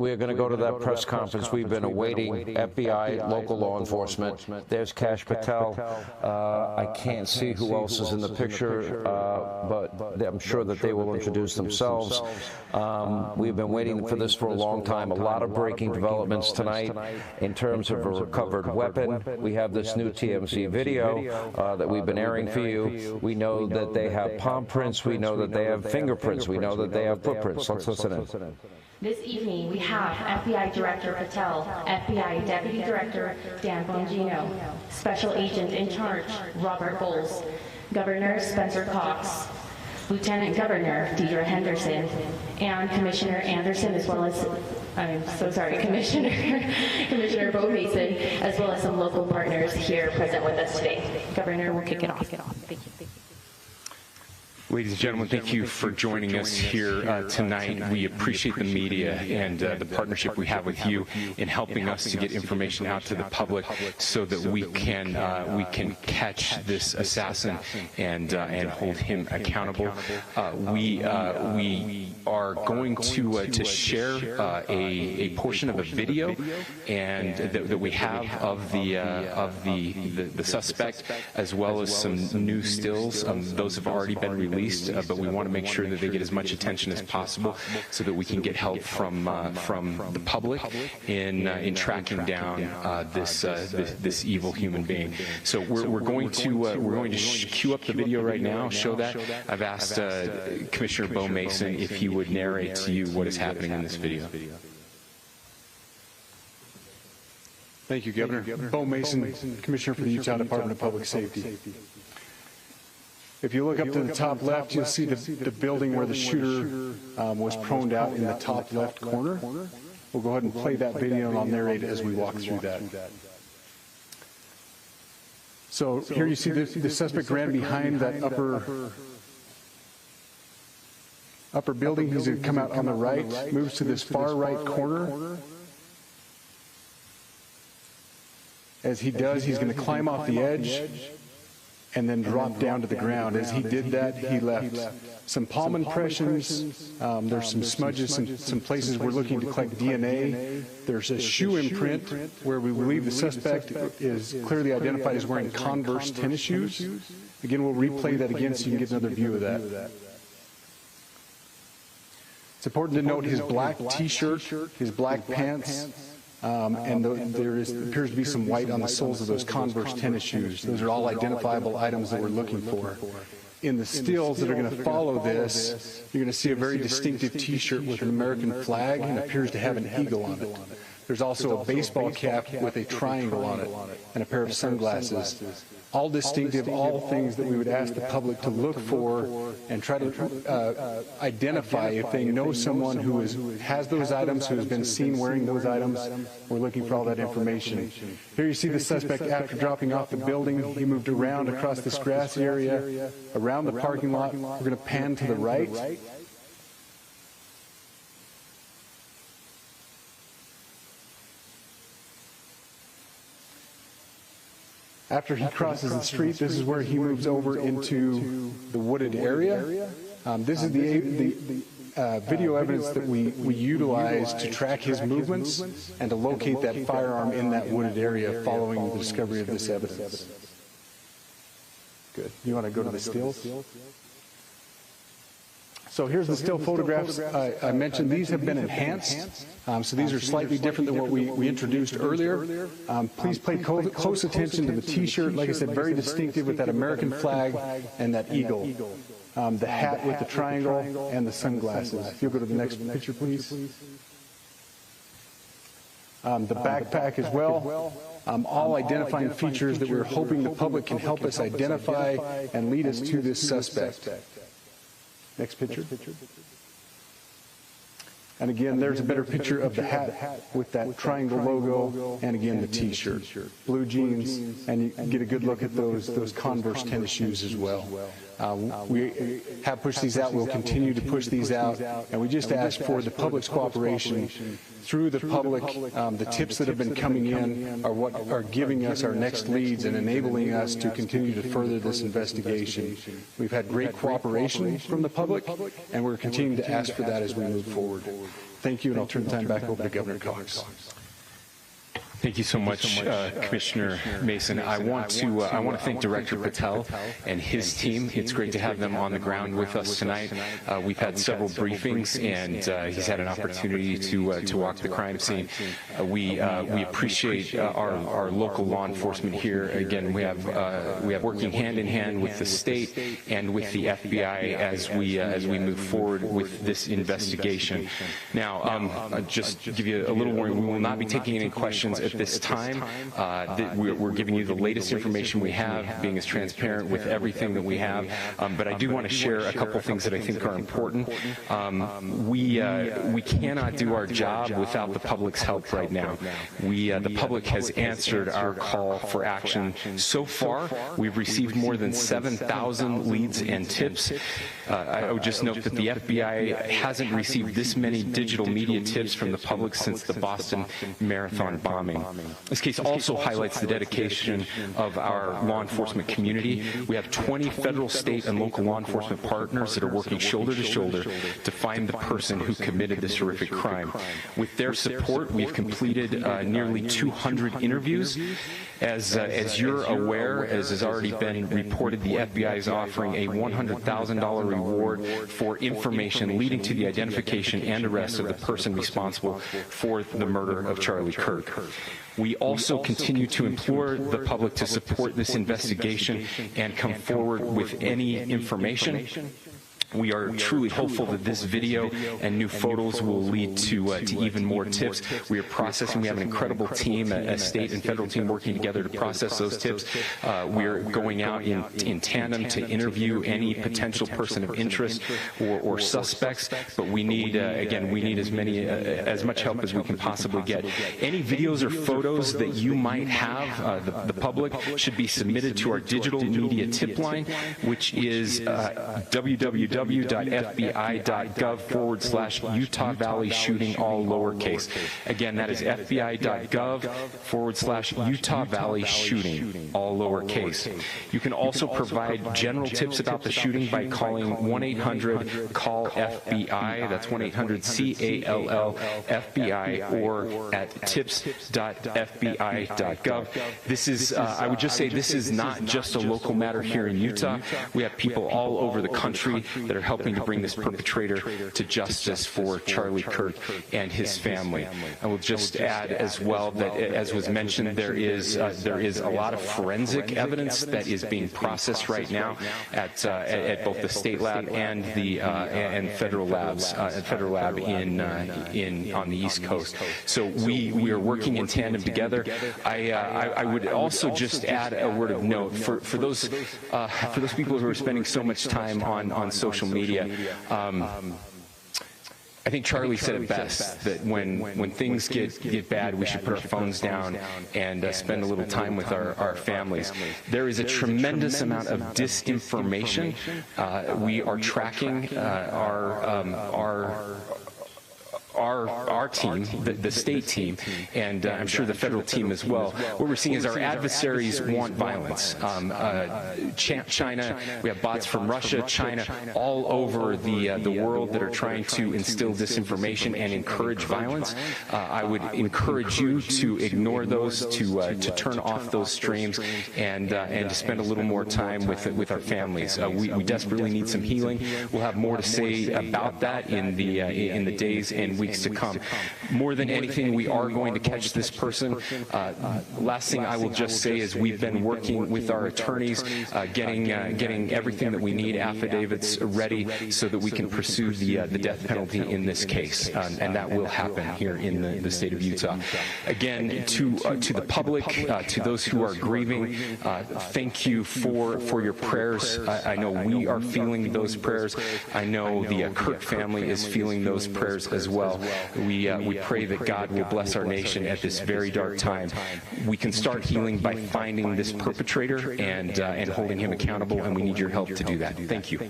We are going to go to that press conference. We've been awaiting FBI, local law enforcement. There's Kash Patel. I can't see who else is in the picture, but I'm sure that they will introduce themselves. We've been waiting for this for a long time. A lot of breaking developments tonight in terms of a recovered weapon. We have this new TMZ video that we've been airing for you. We know that they have palm prints. We know that they have fingerprints. We know that they have footprints. Let's listen in. This evening, we have FBI Director Patel, FBI Deputy Director Dan Bongino, Special Agent in Charge Robert Bowles, Governor Spencer Cox, Lieutenant Governor Deidre Henderson, and Commissioner Anderson, as well as, Commissioner Bo Mason, as well as some local partners here present with us today. Governor, we'll kick it off. Thank you. Ladies and gentlemen, thank you for joining us here tonight. We appreciate the media and the partnership we have with you in helping us to get information out to the public so that we can catch this assassin and hold him accountable. We are going to share a portion of a video and that we have of the suspect, as well as some new stills. Those have already been released. But we want to make sure that they get as much attention as possible so that we can get help from the public in tracking down this evil human being. So we're going to cue up the video right now, show that. I've asked Commissioner Bo Mason if he would narrate to you what is happening in this video. Thank you, Governor. Bo Mason, Commissioner for the Utah Department of Public Safety. If you look up to the top left, you'll see the building where the shooter was proned out in the top left corner. We'll go ahead and play that video, and I'll narrate as we walk through that. So here you see the suspect ran behind that upper building. He's going to come out on the right, moves to this far right corner. As he does, he's going to climb off the edge and then drop down to the ground. As he did that, he left some palm impressions. There's some smudges, some places we're looking to collect DNA. There's a shoe imprint where we believe the suspect is clearly identified as wearing Converse tennis shoes. Again, we'll replay that again so you can get another view of that. It's important to note his black T-shirt, his black pants, and there appears to be some white on the soles of those Converse tennis shoes. Those are all identifiable items that we're looking for. In the stills that are going to follow this, you're going to see a very distinctive T-shirt with an American flag and appears to have an eagle on it. There's also a baseball cap with a triangle on it and a pair of sunglasses. All distinctive, all things that we would ask the public to look for and try to identify if they know someone who has those items, who has been seen wearing those items. We're looking for all that information. Here you see the suspect after dropping off the building. He moved around across this grassy area, around the parking lot. We're going to pan to the right. After he crosses the street, this is where he moves over into the wooded area. This is the video evidence that we utilize to track his movements and to locate that firearm in that wooded area following the discovery of this evidence. Good. You want to go to the stills? So here's the still photographs I mentioned. These have been enhanced, so these are slightly different than what we introduced earlier. Please pay close attention to the T-shirt. Like I said, very distinctive with that American flag and that eagle. The hat with the triangle and the sunglasses. If you'll go to the next picture, please. The backpack as well. All identifying features that we're hoping the public can help us identify and lead us to this suspect. Next picture. And again, there's a better picture of the hat with that triangle logo, and again the T-shirt, blue jeans, and you get a good look at those Converse tennis shoes as well. We have pushed these out. We'll continue to push these out, and we just ask for the public's cooperation through the public. The tips that have been coming in are what are giving us our next leads and enabling us to continue to further this investigation. We've had great cooperation from the public, and we're continuing to ask for that as we move forward. Thank you, and I'll turn the time back over to Governor Cox. Thank you so much, Commissioner Mason. I want to thank Director Patel and his team. It's great to have them on the ground with us tonight. We've had several briefings, and he's had an opportunity to walk the crime scene. We appreciate our local law enforcement here. Again, we have working hand in hand with the state and with the FBI as we move forward with this investigation. Now, just to give you a little warning, we will not be taking any questions at this time. We're giving you the latest information we have, being as transparent with everything that we have. But I do want to share a couple things that I think are important. We cannot do our job without the public's help right now. The public has answered our call for action. So far, we've received more than 7,000 leads and tips. I would just note that the FBI hasn't received this many digital media tips from the public since the Boston Marathon bombing. This case also highlights the dedication of our law enforcement community. We have 20 federal, state, and local law enforcement partners that are working shoulder to shoulder to find the person who committed this horrific crime. With their support, we've completed nearly 200 interviews. As you're aware, as has already been reported, the FBI is offering a $100,000 reward for information leading to the identification and arrest of the person responsible for the murder of Charlie Kirk. We also continue to implore the public to support this investigation and come forward with any information. We are truly hopeful that this video and new photos will lead to even more tips. We are processing. We have an incredible team, a state and federal team working together to process those tips. We are going out in tandem to interview any potential person of interest or suspects. But we need, again, we need as much help as we can possibly get. Any videos or photos that you might have, the public, should be submitted to our digital media tip line, which is www.fbi.gov/Utah Valley shooting, all lowercase. Again, that is fbi.gov/Utah Valley shooting, all lowercase. You can also provide general tips about the shooting by calling 1-800-CALL-FBI. That's 1-800-CALL-FBI, or at tips.fbi.gov. This is, I would just say, this is not just a local matter here in Utah. We have people all over the country that are helping to bring this perpetrator to justice for Charlie Kirk and his family. I will just add as well that, as was mentioned, there is a lot of forensic evidence that is being processed right now at both the state lab and the federal labs, federal lab on the East Coast. So we are working in tandem together. I would also just add a word of note for those people who are spending so much time on social media. I think Charlie said it best, that when things get bad, we should put our phones down and spend a little time with our families. There is a tremendous amount of disinformation. We are tracking our team, the state team, and I'm sure the federal team as well. What we're seeing is our adversaries want violence. China, we have bots from Russia, China, all over the world that are trying to instill disinformation and encourage violence. I would encourage you to ignore those, to turn off those streams, and to spend a little more time with our families. We desperately need some healing. We'll have more to say about that in the days and weeks to come. More than anything, we are going to catch this person. Last thing I will just say is we've been working with our attorneys, getting everything that we need, affidavits ready, so that we can pursue the death penalty in this case, and that will happen here in the state of Utah. Again, to the public, to those who are grieving, thank you for your prayers. I know we are feeling those prayers. I know the Kirk family is feeling those prayers as well. We pray that God will bless our nation at this very dark time. We can start healing by finding this perpetrator and holding him accountable, and we need your help to do that. Thank you.